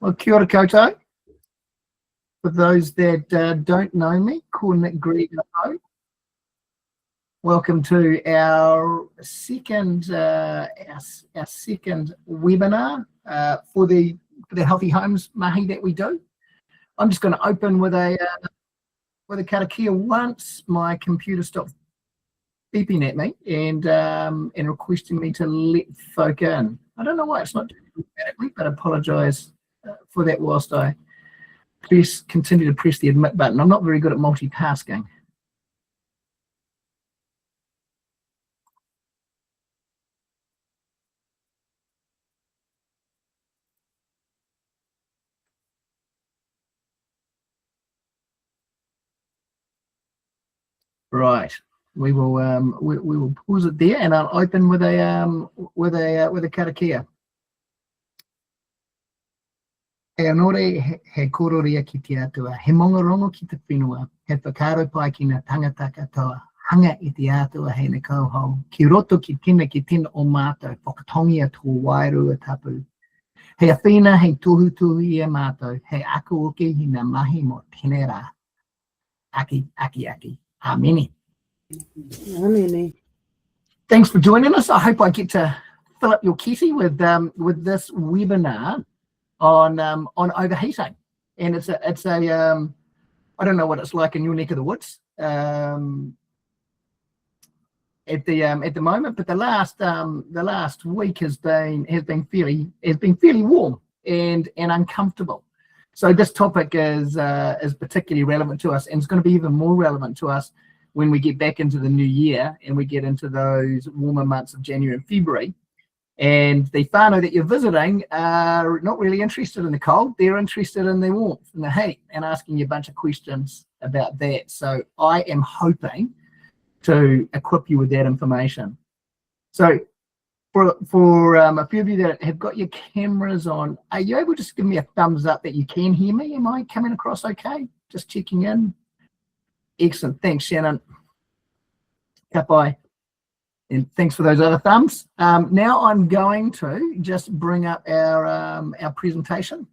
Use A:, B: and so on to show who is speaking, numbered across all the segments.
A: Well, kia ora koutou. For those that don't know me, ko Nick Greg. Welcome to our second webinar for the Healthy Homes mahi that we do. I'm just going to open with a karakia once my computer stops beeping at me and requesting me to let folk in. I don't know why it's not doing it automatically, but I apologise for that whilst I continue to press the admit button. I'm not very good at multitasking. Right, we will pause it there, and I'll open with a karakia. E anore he kororia ki te atua, he mongorongo ki te whenua, he whakaro pai ki ngā tangata katoa, hanga i te atua hei ne kauhau, ki roto ki tina o mātou, whakatongi a tō wairua tapu. Hei awhina hei tohu i a mātou, hei ako oke hi ngā mahi mo tēnei rā. Aki. Ameni.
B: Ameni.
A: Thanks for joining us. I hope I get to fill up your kitty with this webinar on overheating, and it's a I don't know what it's like in your neck of the woods at the moment, but the last week has been fairly warm and uncomfortable. So this topic is particularly relevant to us, and it's going to be even more relevant to us when we get back into the new year and we get into those warmer months of January and February. And the whānau that you're visiting are not really interested in the cold, they're interested in the warmth and the heat, and asking you a bunch of questions about that. So I am hoping to equip you with that information. So for a few of you that have got your cameras on, are you able to just give me a thumbs up that you can hear me? Am I coming across okay? Just checking in. Excellent, thanks Shannon. Ka pai. And thanks for those other thumbs. Now I'm going to just bring up our presentation.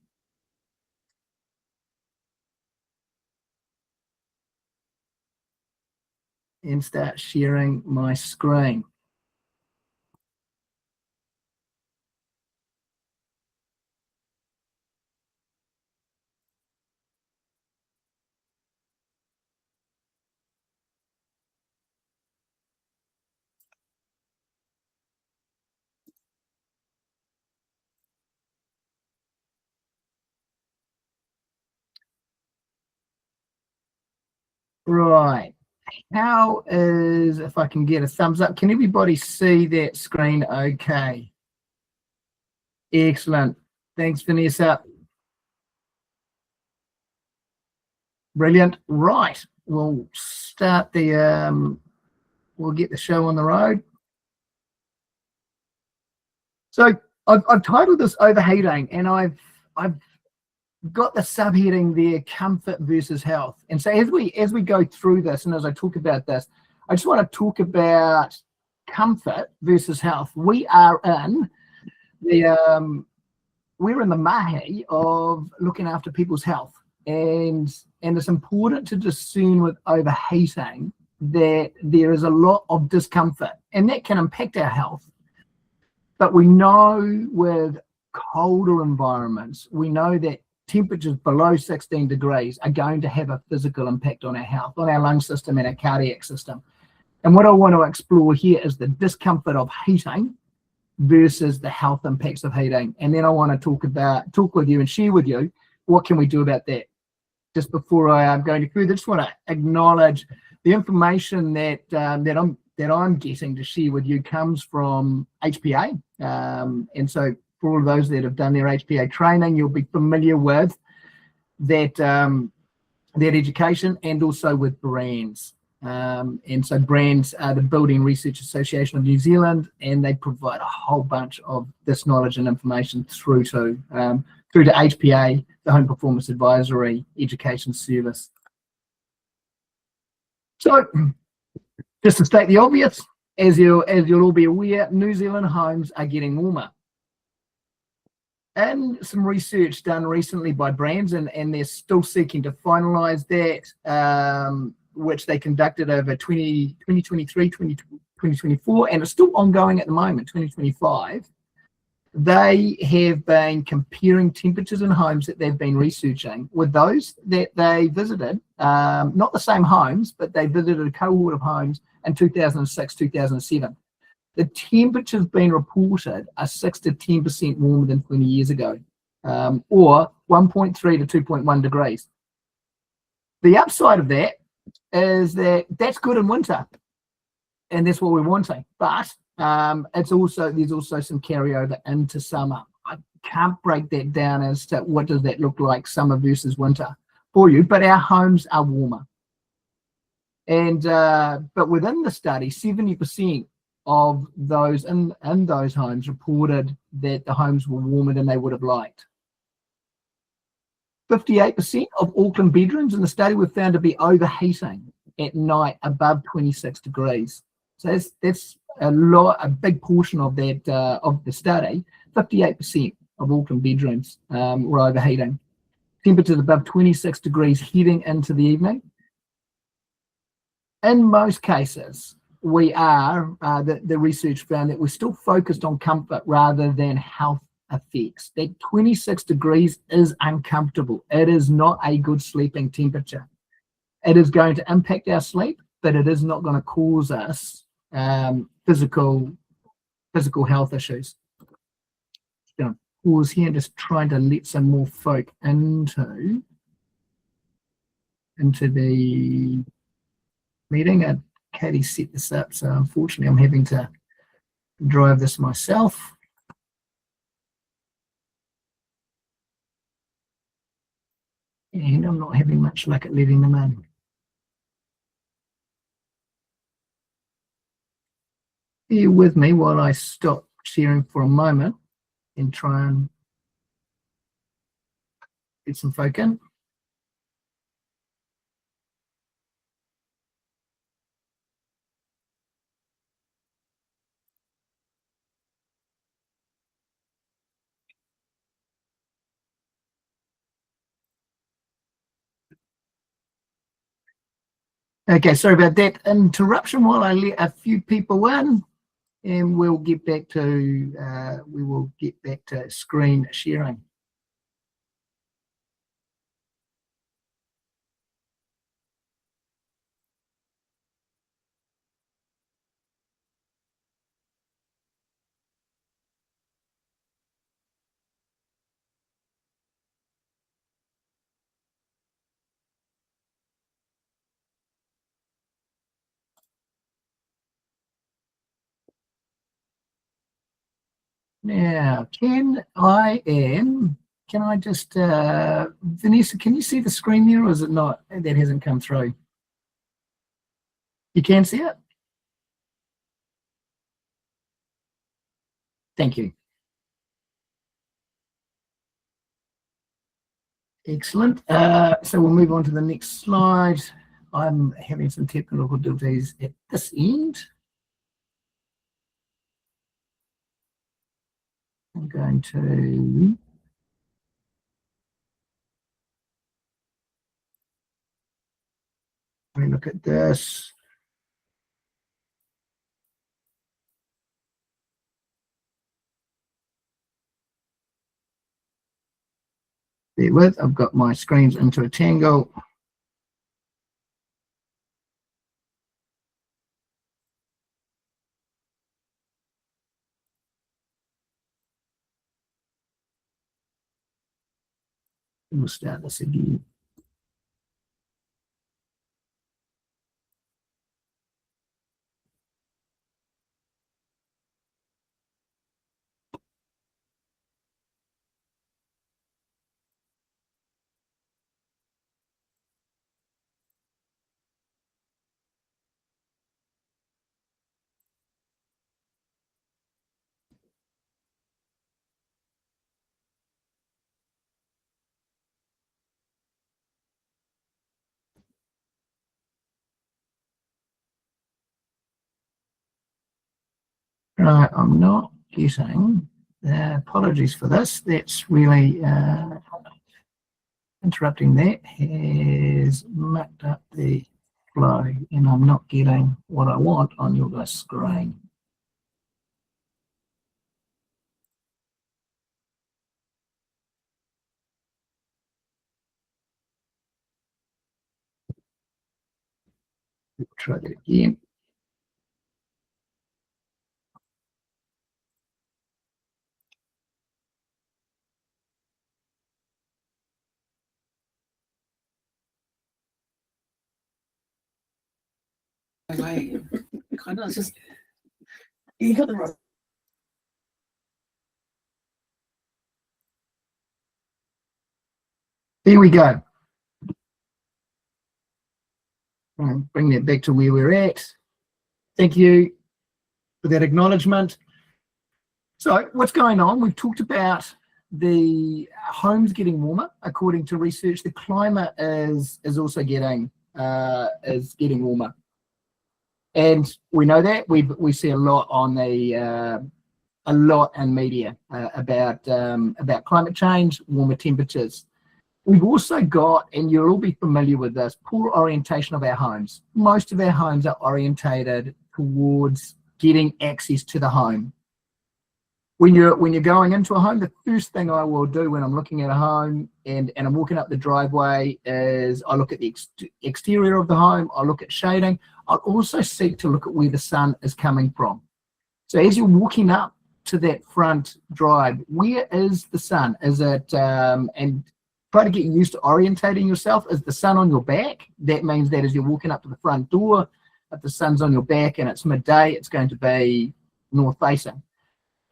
A: And start sharing my screen. Right, how is, if I can get a thumbs up, can everybody see that screen okay? Excellent, thanks Vanessa. Brilliant, right, we'll start we'll get the show on the road. So I've titled this Overheating, and I've got the subheading there, comfort versus health. And so as we go through this, and as I talk about this, I just want to talk about comfort versus health. We are in the mahi of looking after people's health, and it's important to discern with overheating that there is a lot of discomfort, and that can impact our health. But we know with colder environments, we know that temperatures below 16 degrees are going to have a physical impact on our health, on our lung system and our cardiac system. And what I want to explore here is the discomfort of heating versus the health impacts of heating. And then I want to talk with you and share with you what can we do about that. Just before I am going further, I just want to acknowledge the information that I'm getting to share with you comes from HPA. And so for all of those that have done their HPA training, you'll be familiar with that education, and also with brands. And so brands are the Building Research Association of New Zealand, and they provide a whole bunch of this knowledge and information through to HPA, the Home Performance Advisory Education Service. So just to state the obvious, as you'll all be aware, New Zealand homes are getting warmer. and some research done recently by brands, and they're still seeking to finalize that, which they conducted over 2023, 2024, and it's still ongoing at the moment, 2025. They have been comparing temperatures in homes that they've been researching with those that they visited, not the same homes, but they visited a cohort of homes in 2006, 2007. The temperatures being reported are 6 to 10% warmer than 20 years ago, or 1.3 to 2.1 degrees. The upside of that is that that's good in winter, and that's what we're wanting. But there's also some carryover into summer. I can't break that down as to what does that look like, summer versus winter for you, but our homes are warmer. And but within the study, 70% of those in those homes reported that the homes were warmer than they would have liked. 58% of Auckland bedrooms in the study were found to be overheating at night above 26 degrees. So that's a big portion of that of the study. 58% of Auckland bedrooms were overheating. Temperatures above 26 degrees heading into the evening. In most cases, we are, the research found that we're still focused on comfort rather than health effects. That 26 degrees is uncomfortable. It is not a good sleeping temperature. It is going to impact our sleep, but it is not going to cause us physical health issues. Just going to pause here and just trying to let some more folk into the meeting. Katie set this up, so unfortunately I'm having to drive this myself. And I'm not having much luck at letting them in. Bear with me while I stop sharing for a moment and try and get some folk in. Okay, sorry about that interruption while I let a few people in, and we'll get back to screen sharing. Now, can I just, Vanessa, can you see the screen there, or is it not? That hasn't come through. You can see it? Thank you. Excellent. So we'll move on to the next slide. I'm having some technical difficulties at this end. I'm going to look at this. Bear with, I've got my screens into a tangle. We'll start this again. Right, I'm not getting Apologies for this. That's really interrupting. That has mucked up the flow, and I'm not getting what I want on your guys' screen. We'll try that again. There we go. Bring that back to where we're at. Thank you for that acknowledgement. So what's going on? We've talked about the homes getting warmer. According to research, the climate is also getting warmer, and we know that we see a lot on the a lot in media about climate change, warmer temperatures. We've also got, and you'll all be familiar with this, poor orientation of our homes. Most of our homes are orientated towards getting access to the home. When you're going into a home, the first thing I will do when I'm looking at a home and I'm walking up the driveway is I look at the exterior of the home, I look at shading. I'll also seek to look at where the sun is coming from. So as you're walking up to that front drive, where is the sun? Is it, and try to get used to orientating yourself. Is the sun on your back? That means that as you're walking up to the front door, if the sun's on your back and it's midday, it's going to be north facing.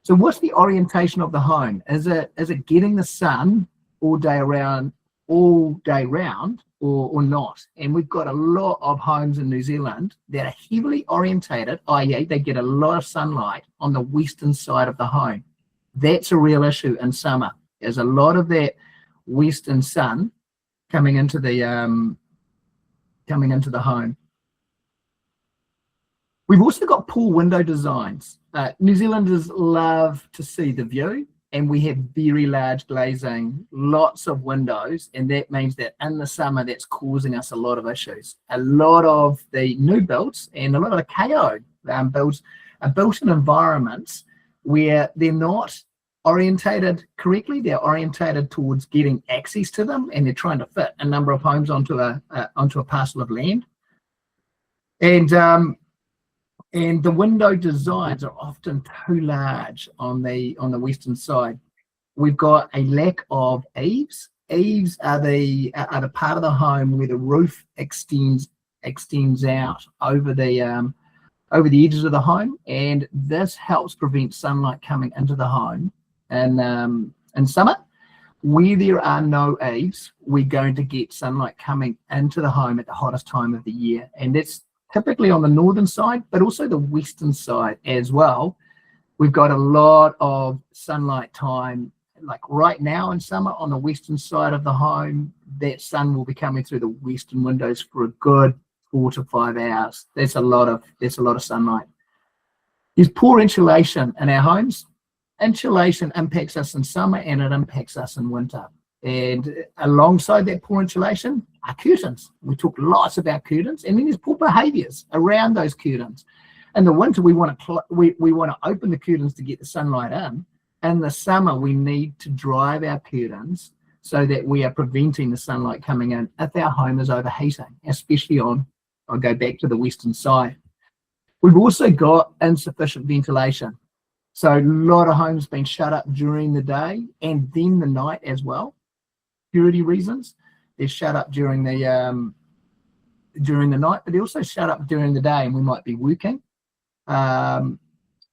A: So what's the orientation of the home? Is it getting the sun all day round, or not? And we've got a lot of homes in New Zealand that are heavily orientated, i.e. they get a lot of sunlight on the western side of the home. That's a real issue in summer. There's a lot of that western sun coming into the home. We've also got poor window designs. New Zealanders love to see the view, and we have very large glazing, lots of windows, and that means that in the summer that's causing us a lot of issues. A lot of the new builds and a lot of the KO builds are built in environments where they're not orientated correctly. They're orientated towards getting access to them, and they're trying to fit a number of homes onto a parcel of land. And the window designs are often too large on the western side. We've got a lack of eaves. Eaves are the part of the home where the roof extends out over the edges of the home, and this helps prevent sunlight coming into the home. And in summer, where there are no eaves, we're going to get sunlight coming into the home at the hottest time of the year, and that's typically on the northern side, but also the western side as well. We've got a lot of sunlight time, like right now in summer on the western side of the home. That sun will be coming through the western windows for a good 4 to 5 hours. That's a lot of sunlight. There's poor insulation in our homes. Insulation impacts us in summer and it impacts us in winter. And alongside that poor insulation are curtains. We talk lots about curtains, and then there's poor behaviours around those curtains. In the winter, we want to open the curtains to get the sunlight in. In the summer, we need to drive our curtains so that we are preventing the sunlight coming in if our home is overheating, especially I'll go back to the western side. We've also got insufficient ventilation. So a lot of homes been shut up during the day and then the night as well. Security reasons, they're shut up during the night, but they also shut up during the day, and we might be working, or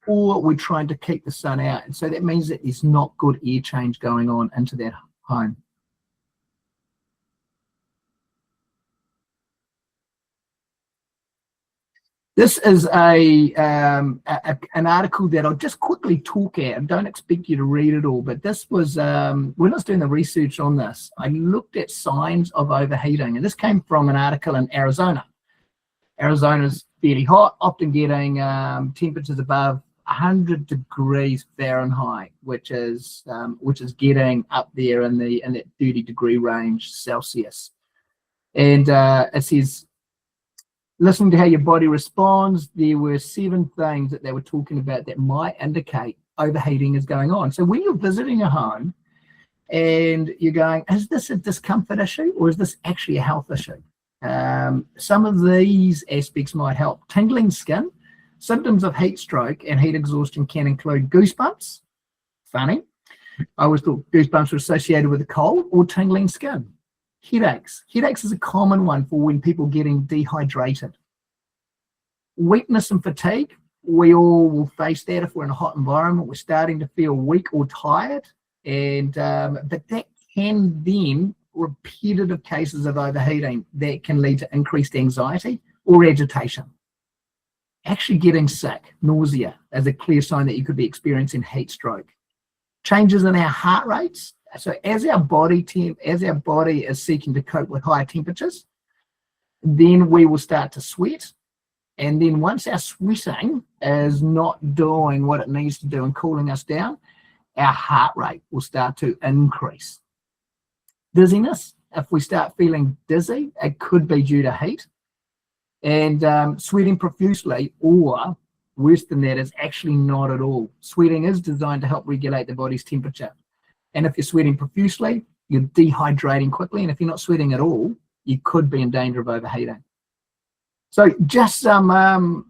A: we're trying to keep the sun out, and so that means that there's not good air change going on into that home. This is an article that I'll just quickly talk at. I don't expect you to read it all, but this was, when I was doing the research on this, I looked at signs of overheating, and this came from an article in Arizona. Arizona's fairly hot, often getting temperatures above 100 degrees Fahrenheit, which is getting up there in that 30-degree range Celsius. And it says, listening to how your body responds, there were 7 things that they were talking about that might indicate overheating is going on. So when you're visiting a home and you're going, is this a discomfort issue or is this actually a health issue? Some of these aspects might help. Tingling skin. Symptoms of heat stroke and heat exhaustion can include goosebumps. Funny. I always thought goosebumps were associated with a cold, or tingling skin. Headaches. Headaches is a common one for when people are getting dehydrated. Weakness and fatigue. We all will face that if we're in a hot environment. We're starting to feel weak or tired. And but that can then, repetitive cases of overheating, that can lead to increased anxiety or agitation. Actually getting sick, nausea, is a clear sign that you could be experiencing heat stroke. Changes in our heart rates. So as our body is seeking to cope with higher temperatures, then we will start to sweat. And then once our sweating is not doing what it needs to do and cooling us down, our heart rate will start to increase. Dizziness. If we start feeling dizzy, it could be due to heat. And sweating profusely, or worse than that, is actually not at all. Sweating is designed to help regulate the body's temperature. And if you're sweating profusely, you're dehydrating quickly. And if you're not sweating at all, you could be in danger of overheating. So just some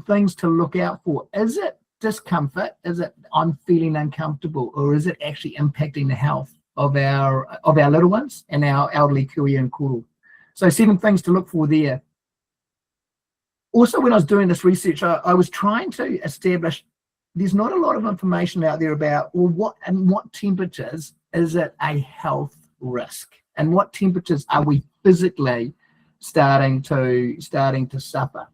A: things to look out for. Is it discomfort? Is it I'm feeling uncomfortable? Or is it actually impacting the health of our little ones and our elderly kuia and koro? So 7 things to look for there. Also, when I was doing this research, I was trying to establish, there's not a lot of information out there about, well, what temperatures is it a health risk? And what temperatures are we physically starting to suffer?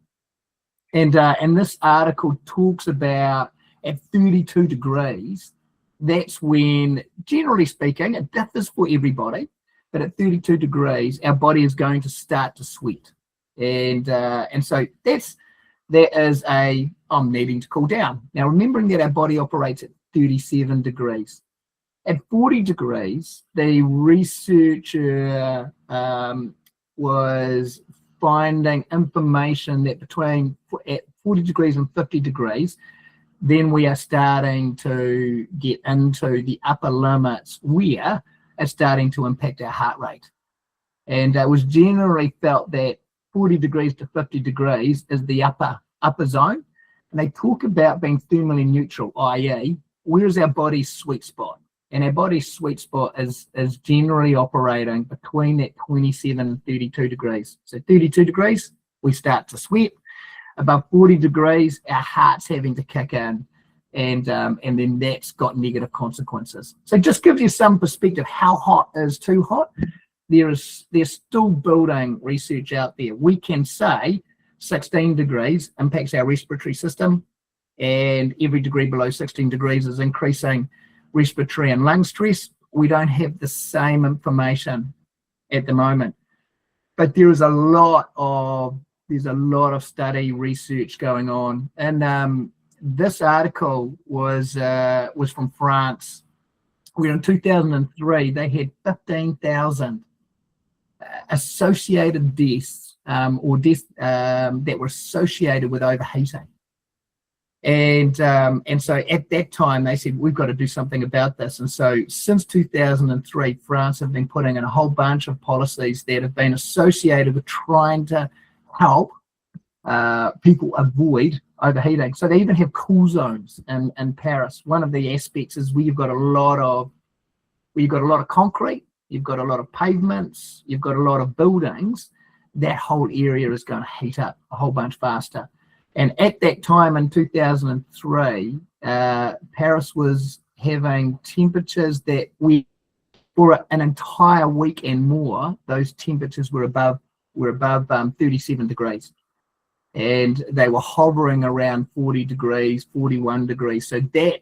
A: And this article talks about at 32 degrees, that's when, generally speaking, it differs for everybody, but at 32 degrees, our body is going to start to sweat. And so that is I'm needing to cool down. Now, remembering that our body operates at 37 degrees. At 40 degrees, the researcher was finding information that at 40 degrees and 50 degrees, then we are starting to get into the upper limits where it's starting to impact our heart rate. And it was generally felt that 40 degrees to 50 degrees is the upper zone. And they talk about being thermally neutral, i.e., where is our body's sweet spot? And our body's sweet spot is generally operating between that 27 and 32 degrees. So 32 degrees, we start to sweat. Above 40 degrees, our heart's having to kick in. And then that's got negative consequences. So just gives you some perspective. How hot is too hot? There's still building research out there. We can say 16 degrees impacts our respiratory system, and every degree below 16 degrees is increasing respiratory and lung stress. We don't have the same information at the moment, but there is a lot of study research going on. And this article was from France, where in 2003 they had 15,000 associated deaths or deaths that were associated with overheating. And so at that time they said, we've got to do something about this. And so since 2003, France have been putting in a whole bunch of policies that have been associated with trying to help people avoid overheating. So they even have cool zones in Paris. One of the aspects is where you've got a lot of concrete, you've got a lot of pavements, you've got a lot of buildings. That whole area is going to heat up a whole bunch faster. And at that time in 2003, Paris was having temperatures that for an entire week and more, those temperatures were above 37 degrees. And they were hovering around 40 degrees, 41 degrees. So that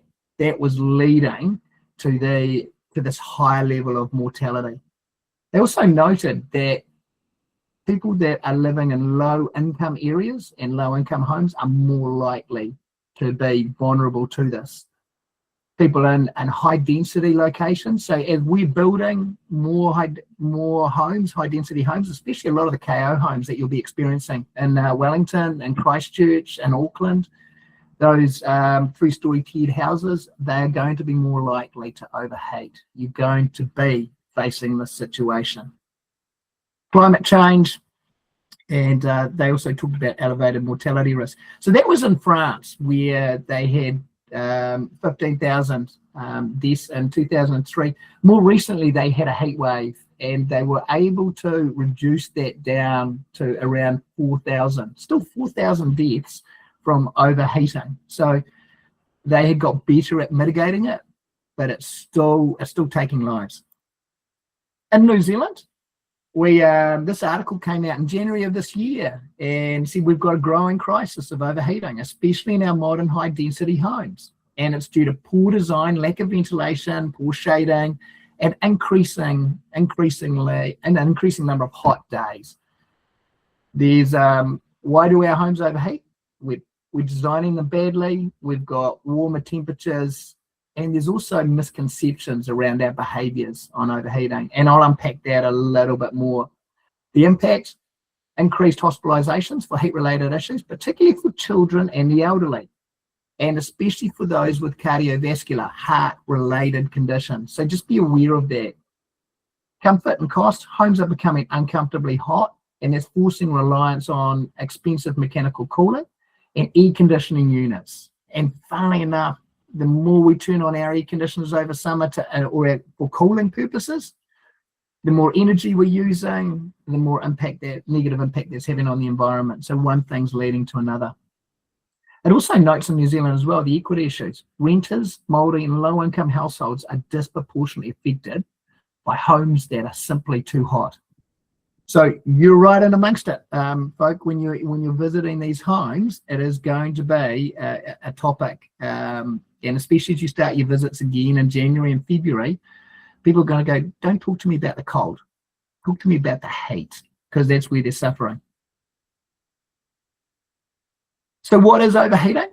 A: was leading to this high level of mortality. They also noted that people that are living in low income areas and low income homes are more likely to be vulnerable to this. People in high density locations. So as we're building more homes, high density homes, especially a lot of the KO homes that you'll be experiencing in Wellington and Christchurch and Auckland, those 3-story tiered houses, they're going to be more likely to overheat. You're going to be facing this situation. Climate change, and they also talked about elevated mortality risk. So that was in France, where they had 15,000 deaths in 2003. More recently, they had a heat wave, and they were able to reduce that down to around 4,000. Still 4,000 deaths from overheating. So they had got better at mitigating it, but it's still taking lives. In New Zealand, this article came out in January of this year, and see, we've got a growing crisis of overheating, especially in our modern high density homes. And it's due to poor design, lack of ventilation, poor shading, and increasing number of hot days. There's why do our homes overheat? We're designing them badly, we've got warmer temperatures, and there's also misconceptions around our behaviours on overheating, and I'll unpack that a little bit more. The impact: increased hospitalisations for heat-related issues, particularly for children and the elderly, and especially for those with cardiovascular, heart-related conditions. So just be aware of that. Comfort and cost: homes are becoming uncomfortably hot, and that's forcing reliance on expensive mechanical cooling and air conditioning units. And funnily enough, the more we turn on our air conditioners over summer for cooling purposes, the more energy we're using, the more negative impact that's having on the environment. So one thing's leading to another. It also notes in New Zealand as well the equity issues. Renters, mouldy and low-income households are disproportionately affected by homes that are simply too hot. So you're right in amongst it, folk. When you're visiting these homes, it is going to be a topic, and especially as you start your visits again in January and February, people are going to go, don't talk to me about the cold, talk to me about the heat, because that's where they're suffering. So what is overheating?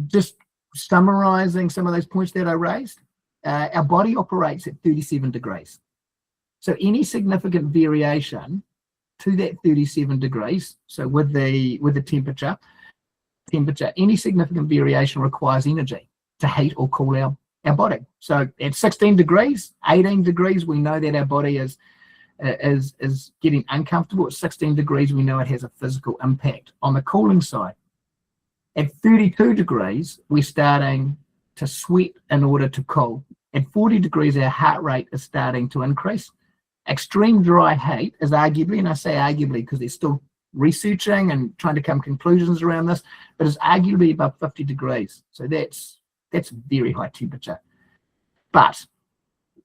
A: Just summarising some of those points that I raised. Our body operates at 37 degrees. So any significant variation to that 37 degrees, so with the temperature, any significant variation requires energy to heat or cool our body. So at 16 degrees, 18 degrees, we know that our body is getting uncomfortable. At 16 degrees, we know it has a physical impact. On the cooling side, at 32 degrees, we're starting to sweat in order to cool. At 40 degrees, our heart rate is starting to increase. Extreme dry heat is arguably, and I say arguably because they're still researching and trying to come to conclusions around this, but it's arguably above 50 degrees. So that's very high temperature. But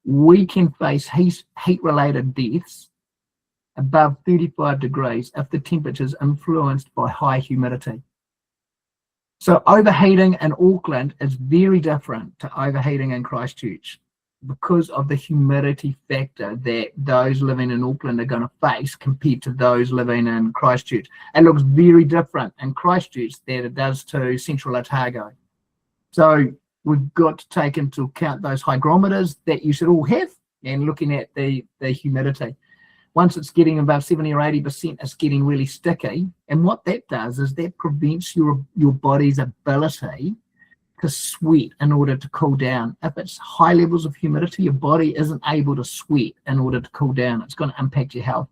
A: we can face heat-related deaths above 35 degrees if the temperature is influenced by high humidity. So overheating in Auckland is very different to overheating in Christchurch because of the humidity factor that those living in Auckland are going to face compared to those living in Christchurch. It looks very different in Christchurch than it does to Central Otago. So we've got to take into account those hygrometers that you should all have and looking at the humidity. Once it's getting above 70 or 80%, it's getting really sticky. And what that does is that prevents your body's ability to sweat in order to cool down. If it's high levels of humidity, your body isn't able to sweat in order to cool down. It's going to impact your health.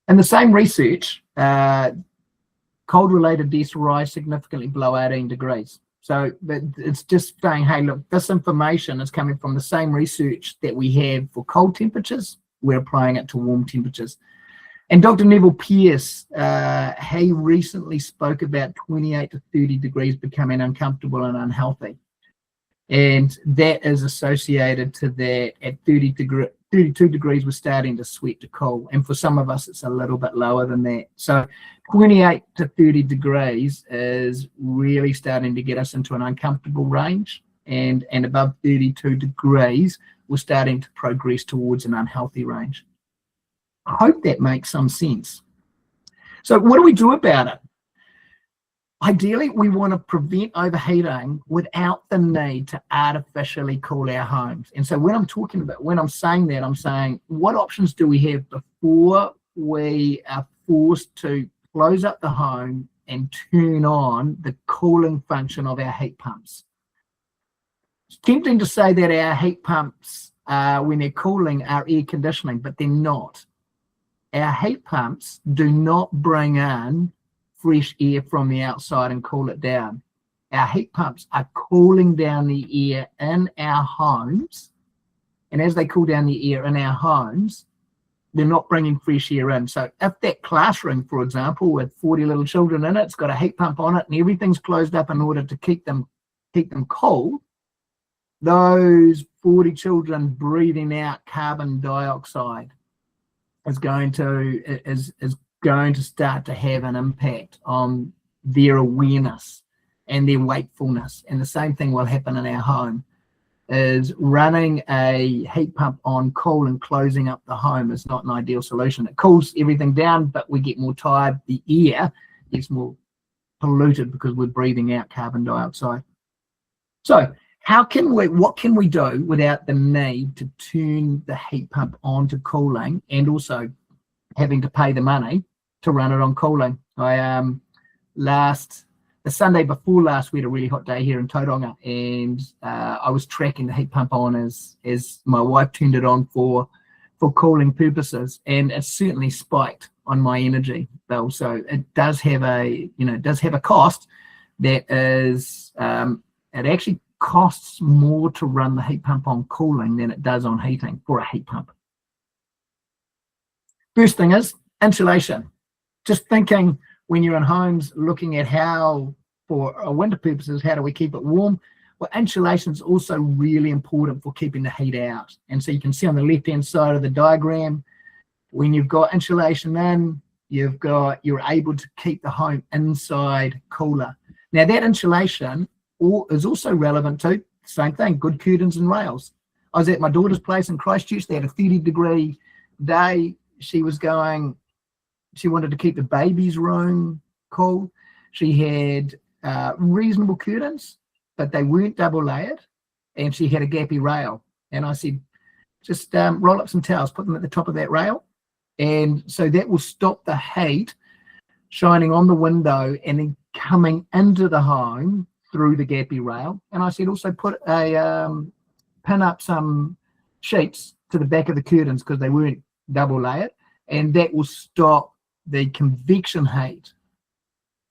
A: In the same research, cold-related deaths rise significantly below 18 degrees. So it's just saying, hey, look, this information is coming from the same research that we have for cold temperatures. We're applying it to warm temperatures. And Dr. Neville Pearce, he recently spoke about 28 to 30 degrees becoming uncomfortable and unhealthy. And that is associated to that at 32 degrees, we're starting to sweat to cool. And for some of us, it's a little bit lower than that. So 28 to 30 degrees is really starting to get us into an uncomfortable range. And above 32 degrees, we're starting to progress towards an unhealthy range. I hope that makes some sense. So what do we do about it? Ideally, we want to prevent overheating without the need to artificially cool our homes. And so when I'm saying that, I'm saying, what options do we have before we are forced to close up the home and turn on the cooling function of our heat pumps? It's tempting to say that our heat pumps, when they're cooling, are air conditioning, but they're not. Our heat pumps do not bring in fresh air from the outside and cool it down. Our heat pumps are cooling down the air in our homes, and as they cool down the air in our homes, they're not bringing fresh air in. So if that classroom, for example, with 40 little children in it, it's got a heat pump on it and everything's closed up in order to keep them cool, those 40 children breathing out carbon dioxide is going to start to have an impact on their awareness and their wakefulness. And the same thing will happen in our home. Is running a heat pump on cool and closing up the home is not an ideal solution. It cools everything down, but we get more tired. The air gets more polluted because we're breathing out carbon dioxide. So what can we do without the need to turn the heat pump on to cooling and also having to pay the money to run it on cooling? The Sunday before last, we had a really hot day here in Tauranga, and I was tracking the heat pump on as my wife turned it on for cooling purposes, and it certainly spiked on my energy bill. So it does have a cost that is it actually costs more to run the heat pump on cooling than it does on heating for a heat pump. First thing is insulation. Just thinking when you're in homes, looking at how, for winter purposes, how do we keep it warm? Well, insulation is also really important for keeping the heat out. And so you can see on the left-hand side of the diagram, when you've got insulation in, you're able to keep the home inside cooler. Now that insulation is also relevant to the same thing, good curtains and rails. I was at my daughter's place in Christchurch. They had a 30-degree day. She wanted to keep the baby's room cool. She had reasonable curtains, but they weren't double layered, and she had a gappy rail. And I said, just roll up some towels, put them at the top of that rail, and so that will stop the heat shining on the window and then coming into the home through the gappy rail. And I said also pin up some sheets to the back of the curtains because they weren't double layered, and that will stop the convection heat.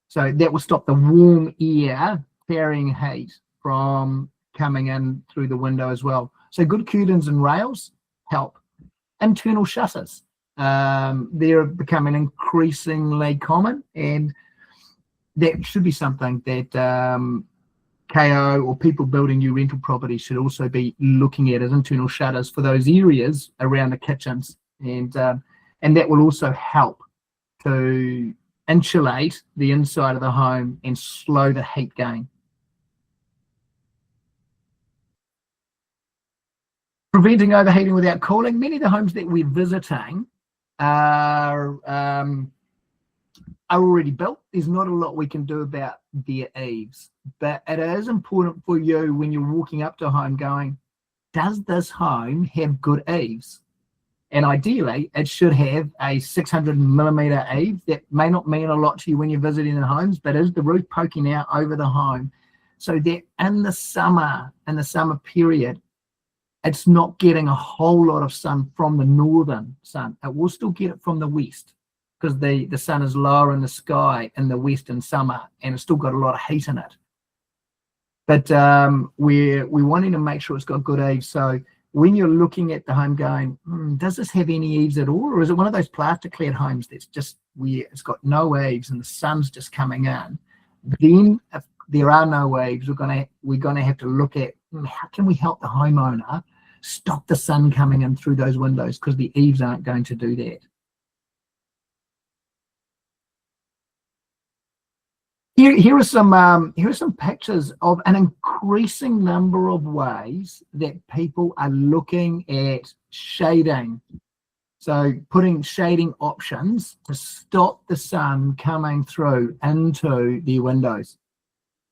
A: So that will stop the warm air carrying heat from coming in through the window as well. So good curtains and rails help. Internal shutters, they're becoming increasingly common, and that should be something that KO or people building new rental properties should also be looking at, as internal shutters for those areas around the kitchens, and that will also help to insulate the inside of the home and slow the heat gain. Preventing overheating without cooling. Many of the homes that we're visiting are already built. There's not a lot we can do about their eaves, but it is important for you when you're walking up to a home going, does this home have good eaves? And ideally, it should have a 600mm eave. That may not mean a lot to you when you're visiting the homes, but is the roof poking out over the home so that in the summer period, it's not getting a whole lot of sun from the northern sun. It will still get it from the west because the sun is lower in the sky in the west in summer, and it's still got a lot of heat in it. But we're wanting to make sure it's got good eaves. So when you're looking at the home going, does this have any eaves at all? Or is it one of those plaster clad homes that's just where it's got no eaves and the sun's just coming in? Then if there are no eaves, we're gonna have to look at how can we help the homeowner stop the sun coming in through those windows, because the eaves aren't going to do that. Here are some pictures of an increasing number of ways that people are looking at shading So putting shading options to stop the sun coming through into the windows.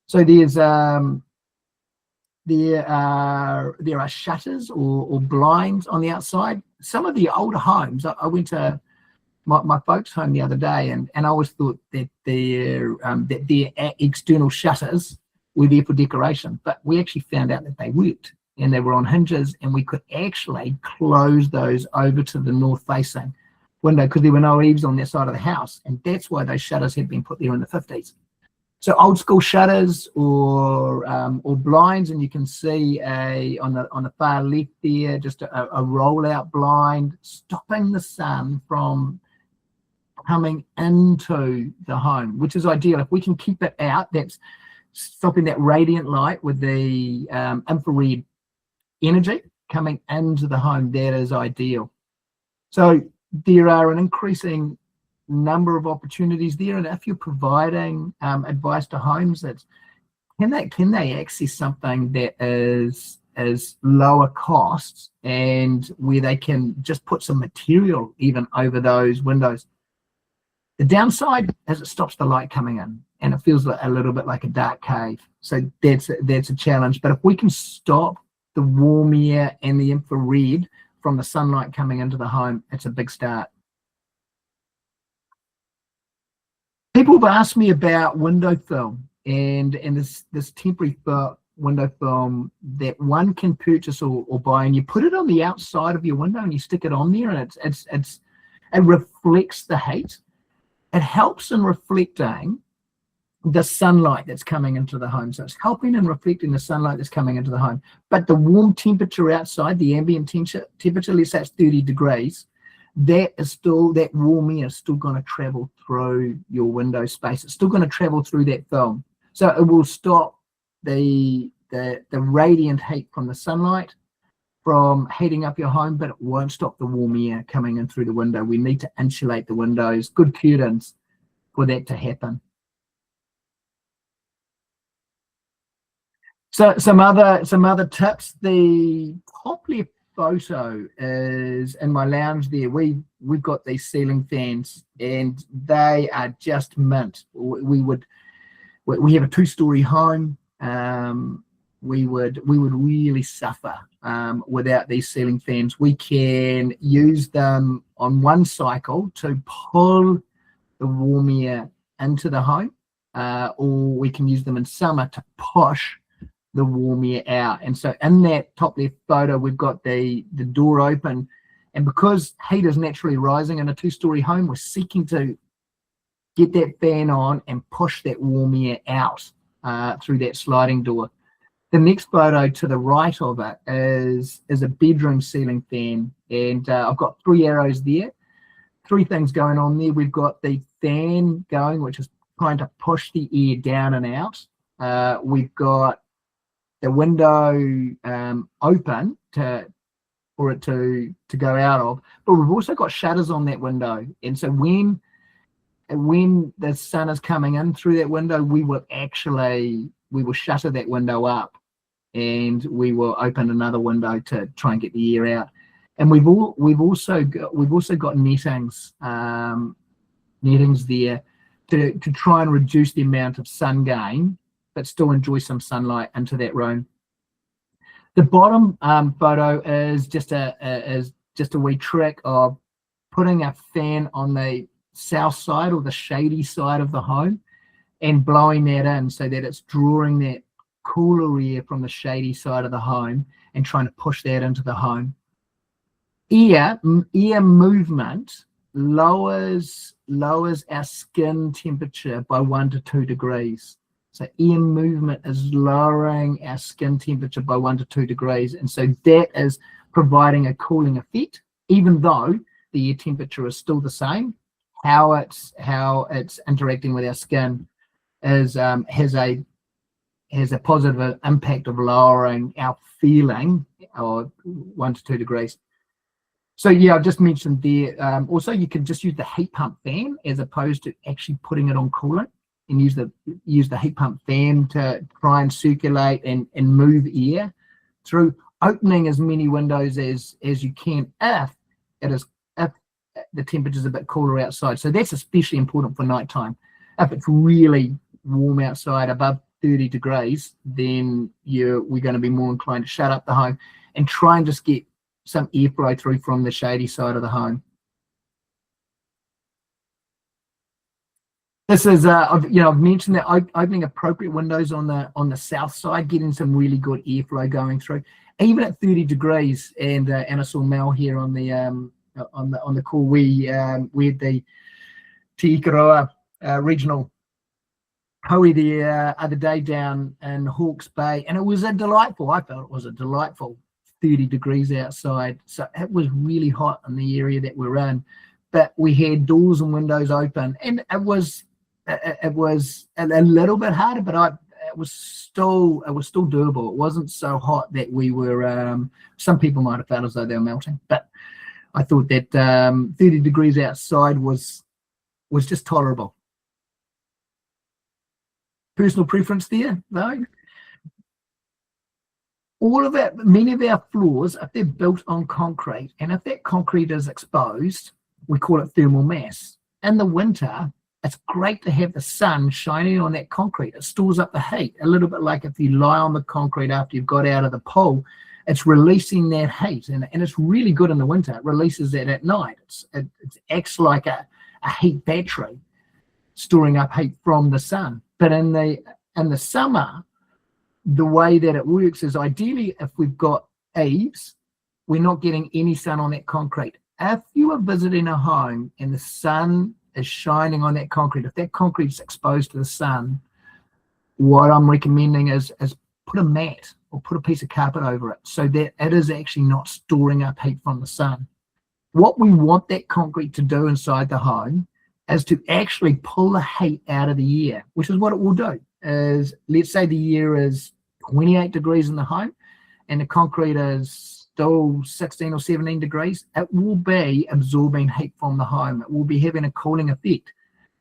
A: So there are shutters or blinds on the outside. Some of the older homes, I went to my folks' home the other day, and I always thought that their external shutters were there for decoration, but we actually found out that they worked, and they were on hinges, and we could actually close those over to the north facing window because there were no eaves on that side of the house, and that's why those shutters had been put there in the 50s. So old school shutters or blinds, and you can see on the far left there just a rollout blind stopping the sun from coming into the home, which is ideal. If we can keep it out, that's stopping that radiant light with the infrared energy coming into the home. That is ideal. So there are an increasing number of opportunities there, and if you're providing advice to homes, that's can they access something that is lower costs and where they can just put some material even over those windows. The downside is it stops the light coming in, and it feels a little bit like a dark cave. So that's a challenge. But if we can stop the warm air and the infrared from the sunlight coming into the home, it's a big start. People have asked me about window film and this temporary window film that one can purchase or buy, and you put it on the outside of your window and you stick it on there, and it reflects the heat. It helps in reflecting the sunlight that's coming into the home. So it's helping and reflecting the sunlight that's coming into the home. But the warm temperature outside, the ambient temperature, let's say it's 30 degrees, that warm air is still going to travel through your window space. It's still going to travel through that film. So it will stop the radiant heat from the sunlight from heating up your home, but it won't stop the warm air coming in through the window. We need to insulate the windows, good curtains for that to happen. So some other tips. The top left photo is in my lounge there. We've got these ceiling fans, and they are just mint. We have a 2-story home. We would really suffer without these ceiling fans. We can use them on one cycle to pull the warm air into the home, or we can use them in summer to push the warm air out. And so in that top left photo, we've got the door open, and because heat is naturally rising in a 2-story home, we're seeking to get that fan on and push that warm air out through that sliding door. The next photo to the right of it is a bedroom ceiling fan, and I've got 3 arrows there. 3 things going on there. We've got the fan going, which is trying to push the air down and out. We've got the window open for it to go out of, but we've also got shutters on that window, and so when the sun is coming in through that window, we will shutter that window up, and we will open another window to try and get the air out. And we've also got nettings there to try and reduce the amount of sun gain, but still enjoy some sunlight into that room. The bottom photo is just a wee trick of putting a fan on the south side or the shady side of the home and blowing that in so that it's drawing that cooler air from the shady side of the home and trying to push that into the home. Air movement lowers our skin temperature by 1 to 2 degrees. So air movement is lowering our skin temperature by 1 to 2 degrees, and so that is providing a cooling effect, even though the air temperature is still the same. How it's interacting with our skin has a positive impact of lowering our feeling, or 1 to 2 degrees. So yeah, I've just mentioned there. Also, you can just use the heat pump fan as opposed to actually putting it on coolant, and use the heat pump fan to try and circulate and move air through, opening as many windows as you can if the temperature's a bit cooler outside. So that's especially important for nighttime. If it's really warm outside above 30 degrees, then we're going to be more inclined to shut up the home and try and just get some airflow through from the shady side of the home. This is, I've mentioned that opening appropriate windows on the south side, getting some really good airflow going through, even at 30 degrees. And I saw Mel here on the call. We had the Te Ikaroa regional Poe the other day down in Hawke's Bay, and it was I felt it was a delightful 30 degrees outside. So it was really hot in the area that we're in, but we had doors and windows open, and it was a little bit harder, but it was still doable. It wasn't so hot that we were some people might have felt as though they were melting, but I thought that 30 degrees outside was just tolerable. Personal preference there, though. Many of our floors, if they're built on concrete, and if that concrete is exposed, we call it thermal mass. In the winter, it's great to have the sun shining on that concrete. It stores up the heat, a little bit like if you lie on the concrete after you've got out of the pool, it's releasing that heat, and it's really good in the winter. It releases it at night. It acts like a heat battery, storing up heat from the sun. But in the summer, the way that it works is ideally if we've got eaves, we're not getting any sun on that concrete. If you are visiting a home and the sun is shining on that concrete, if that concrete is exposed to the sun, what I'm recommending is put a mat or put a piece of carpet over it so that it is actually not storing up heat from the sun. What we want that concrete to do inside the home is to actually pull the heat out of the air, which is what it will do. Is let's say the air is 28 degrees in the home and the concrete is still 16 or 17 degrees, it will be absorbing heat from the home. It will be having a cooling effect.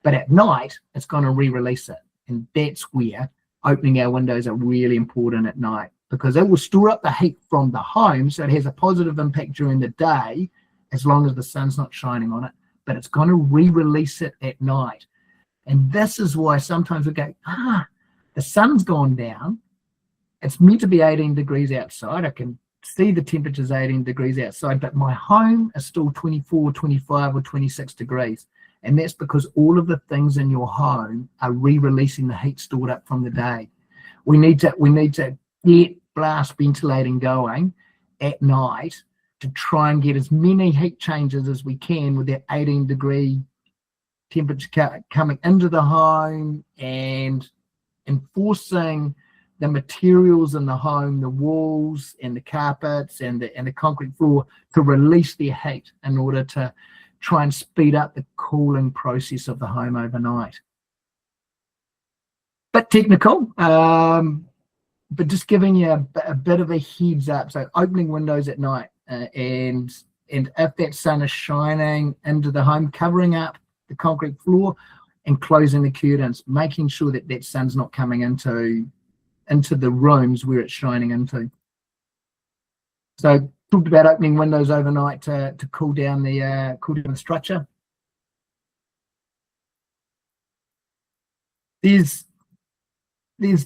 A: But at night, it's going to re-release it. And that's where opening our windows are really important at night, because it will store up the heat from the home, so it has a positive impact during the day as long as the sun's not shining on it. But it's going to re-release it at night. And this is why sometimes we go, the sun's gone down. It's meant to be 18 degrees outside. I can see the temperature's 18 degrees outside, but my home is still 24, 25, or 26 degrees. And that's because all of the things in your home are re-releasing the heat stored up from the day. We need to get blast ventilating going at night to try and get as many heat changes as we can with that 18 degree temperature coming into the home and enforcing the materials in the home, the walls and the carpets and the concrete floor, to release their heat in order to try and speed up the cooling process of the home overnight. Bit technical, but just giving you a bit of a heads up. So opening windows at night, and if that sun is shining into the home, covering up the concrete floor and closing the curtains, making sure that that sun's not coming into the rooms where it's shining into. So talked about opening windows overnight to cool down the structure. There's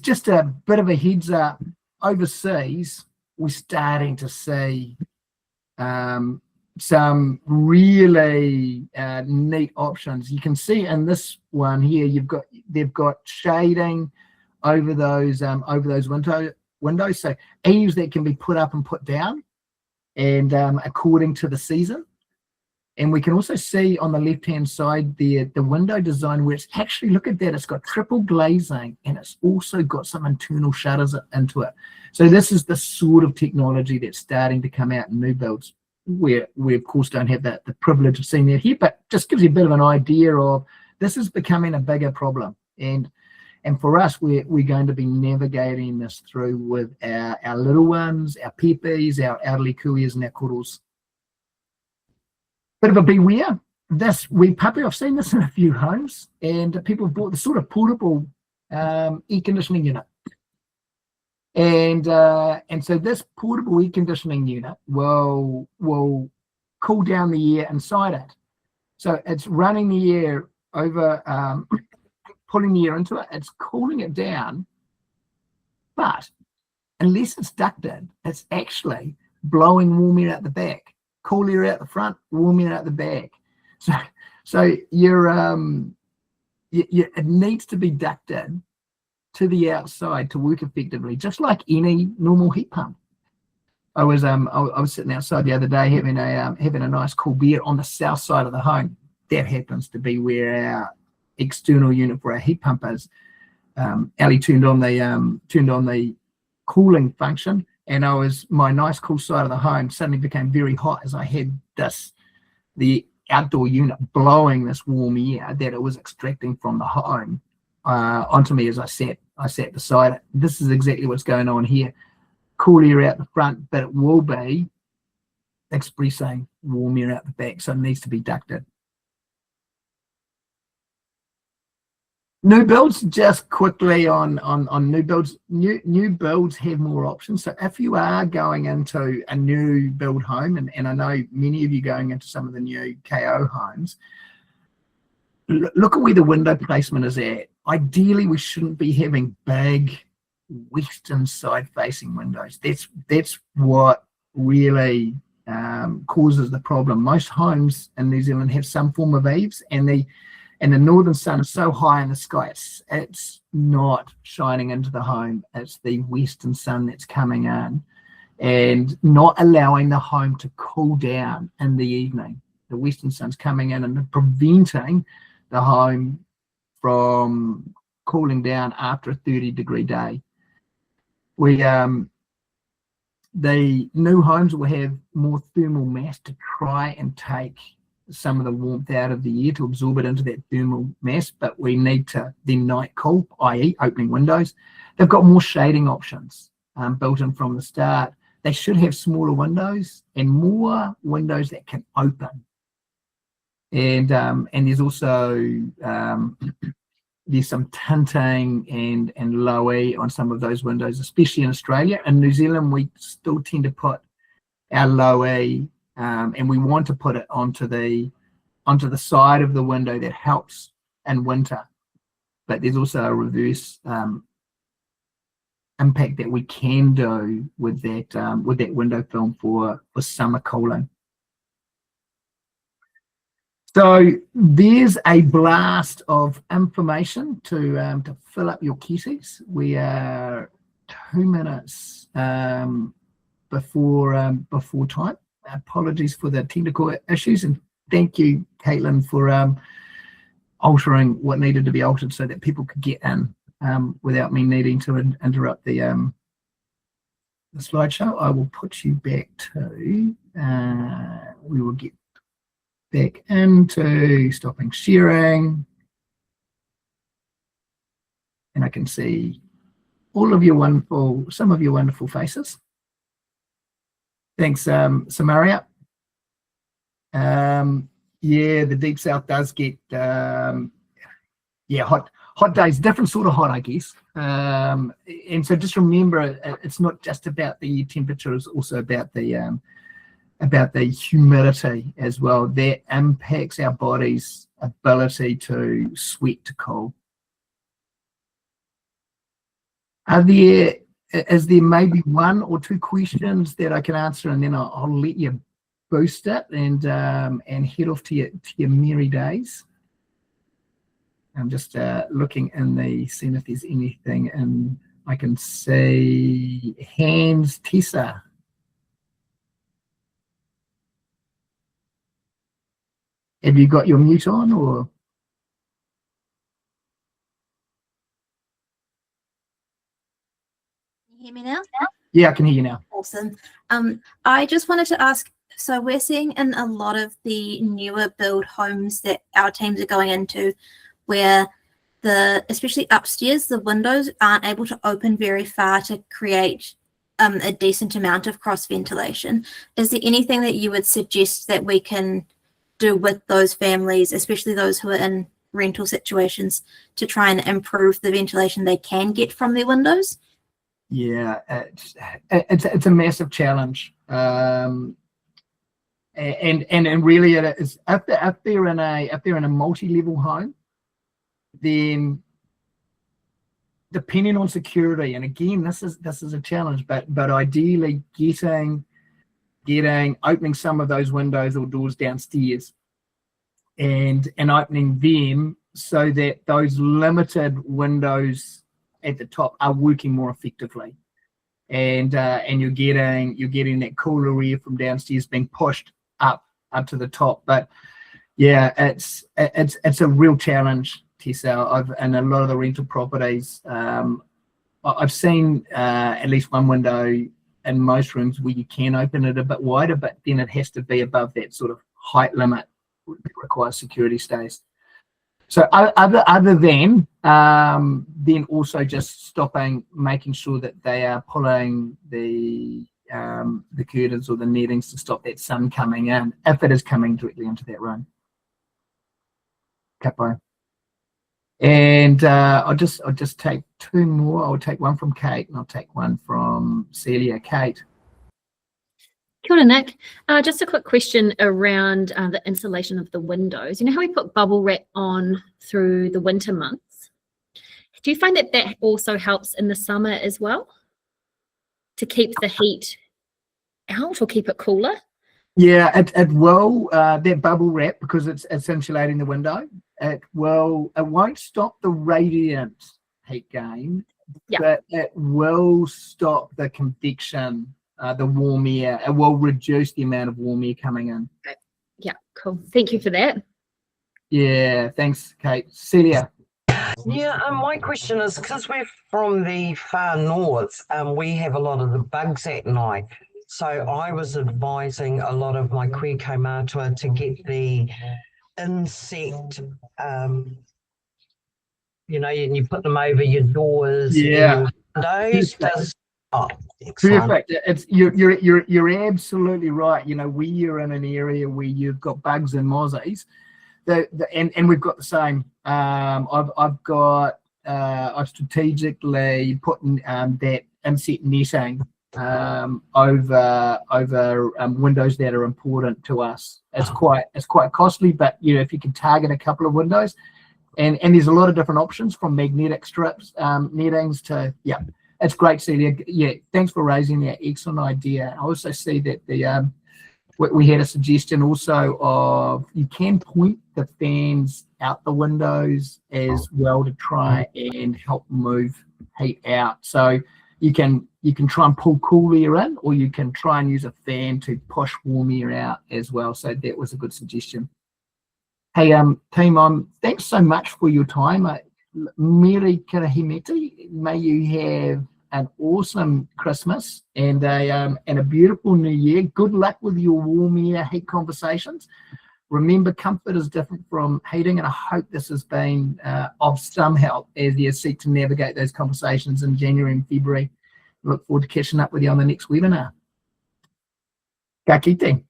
A: just a bit of a heads up. Overseas, we're starting to see some really neat options. You can see in this one here, they've got shading over those windows, so eaves that can be put up and put down, and according to the season. And we can also see on the left-hand side the window design where it's actually, look at that, it's got triple glazing and it's also got some internal shutters into it. So this is the sort of technology that's starting to come out in new builds. We of course don't have the privilege of seeing that here, but just gives you a bit of an idea of this is becoming a bigger problem. And for us, we're going to be navigating this through with our little ones, our peepees, our elderly kuias and our kuros. Bit of a beware. I've seen this in a few homes, and people have bought the sort of portable air conditioning unit. And so this portable air conditioning unit will cool down the air inside it. So it's running the air over, pulling the air into it. It's cooling it down, but unless it's ducted, it's actually blowing warm air out the back, cool air out the front, warm air out the back. So it needs to be ducted to the outside to work effectively, just like any normal heat pump. I was sitting outside the other day having a nice cool beer on the south side of the home. That happens to be where our external unit for our heat pump is. Ali turned on the cooling function, and my nice cool side of the home suddenly became very hot as I had the outdoor unit blowing this warm air that it was extracting from the home onto me as I sat beside it. This is exactly what's going on here. Cool air out the front, but it will be expressing warm air out the back, so it needs to be ducted. New builds, just quickly on new builds. New builds have more options. So if you are going into a new build home, and I know many of you going into some of the new KO homes, look at where the window placement is at. Ideally, we shouldn't be having big western side facing windows. That's what really causes the problem. Most homes in New Zealand have some form of eaves, and the northern sun is so high in the sky, it's not shining into the home. It's the western sun that's coming in and not allowing the home to cool down in the evening. The western sun's coming in and preventing the home from cooling down after a 30-degree day. The new homes will have more thermal mass to try and take some of the warmth out of the air to absorb it into that thermal mass, but we need to then night cool, i.e. opening windows. They've got more shading options built in from the start. They should have smaller windows and more windows that can open. And there's also there's some tinting and low-E on some of those windows, especially in Australia. In New Zealand, we still tend to put our low-E, and we want to put it onto the side of the window that helps in winter. But there's also a reverse impact that we can do with that window film for summer cooling. So there's a blast of information to fill up your kitties. We are 2 minutes before time. Apologies for the technical issues, and thank you, Caitlin, for altering what needed to be altered so that people could get in without me needing to interrupt the slideshow. I will put you back to. We will get back into stopping sharing, and I can see some of your wonderful faces. Thanks, Samaria. Yeah, the deep south does get hot days, different sort of hot, I guess. And so just remember, it's not just about the temperature; it's also about the humidity as well. That impacts our body's ability to sweat to cool. Is there maybe 1 or 2 questions that I can answer, and then I'll let you boost it and head off to your merry days? I'm just looking seeing if there's anything, and I can see hands. Tessa. Have you got your mute on, or?
C: Can you hear me now?
A: Yeah, I can hear you now.
C: Awesome. I just wanted to ask, so we're seeing in a lot of the newer build homes that our teams are going into where especially upstairs, the windows aren't able to open very far to create a decent amount of cross ventilation. Is there anything that you would suggest that we can do with those families, especially those who are in rental situations, to try and improve the ventilation they can get from their windows?
A: Yeah, it's a massive challenge, And really it is, if they're in a multi-level home, then depending on security, and again this is a challenge, but ideally opening some of those windows or doors downstairs and opening them so that those limited windows at the top are working more effectively, and you're getting that cooler air from downstairs being pushed up to the top. But yeah, it's a real challenge, Tessa. In a lot of the rental properties, I've seen at least one window in most rooms where you can open it a bit wider, but then it has to be above that sort of height limit that requires security stays. So other than then also just making sure that they are pulling the curtains or the nettings to stop that sun coming in, if it is coming directly into that room. Capo. And I'll just take two more. I'll take one from Kate and I'll take one from Celia. Kate.
D: Kia ora, Nick. Just a quick question around the insulation of the windows. You know how we put bubble wrap on through the winter months? Do you find that also helps in the summer as well to keep the heat out or keep it cooler? Yeah,
A: it will. That bubble wrap, because it's insulating the window, it won't stop the radiant heat gain, but it will stop the convection, the warm air. It will reduce the amount of warm air coming in.
D: Yeah, cool. Thank you for that.
A: Yeah, thanks, Kate. Celia.
E: Yeah, my question is, because we're from the far north, we have a lot of the bugs at night. So I was advising a lot of my koe kaumātua to get the insect, and you put them over your doors and your windows.
A: Perfect. You're absolutely right. We are in an area where you've got bugs and mozzies, and we've got the same. I've strategically put that insect netting over windows that are important to us. It's quite costly, but if you can target a couple of windows, and there's a lot of different options from magnetic strips, nettings to it's great, Celia. Yeah, thanks for raising that. Excellent idea. I also see that we had a suggestion also of you can point the fans out the windows as well to try and help move heat out. So you can try and pull cool air in, or you can try and use a fan to push warm air out as well. So that was a good suggestion. Hey, team, thanks so much for your time. Meri Karahimeti, may you have an awesome Christmas and a beautiful New Year. Good luck with your warm air heat conversations. Remember, comfort is different from heating, and I hope this has been of some help as you seek to navigate those conversations in January and February. Look forward to catching up with you on the next webinar. Ka kite.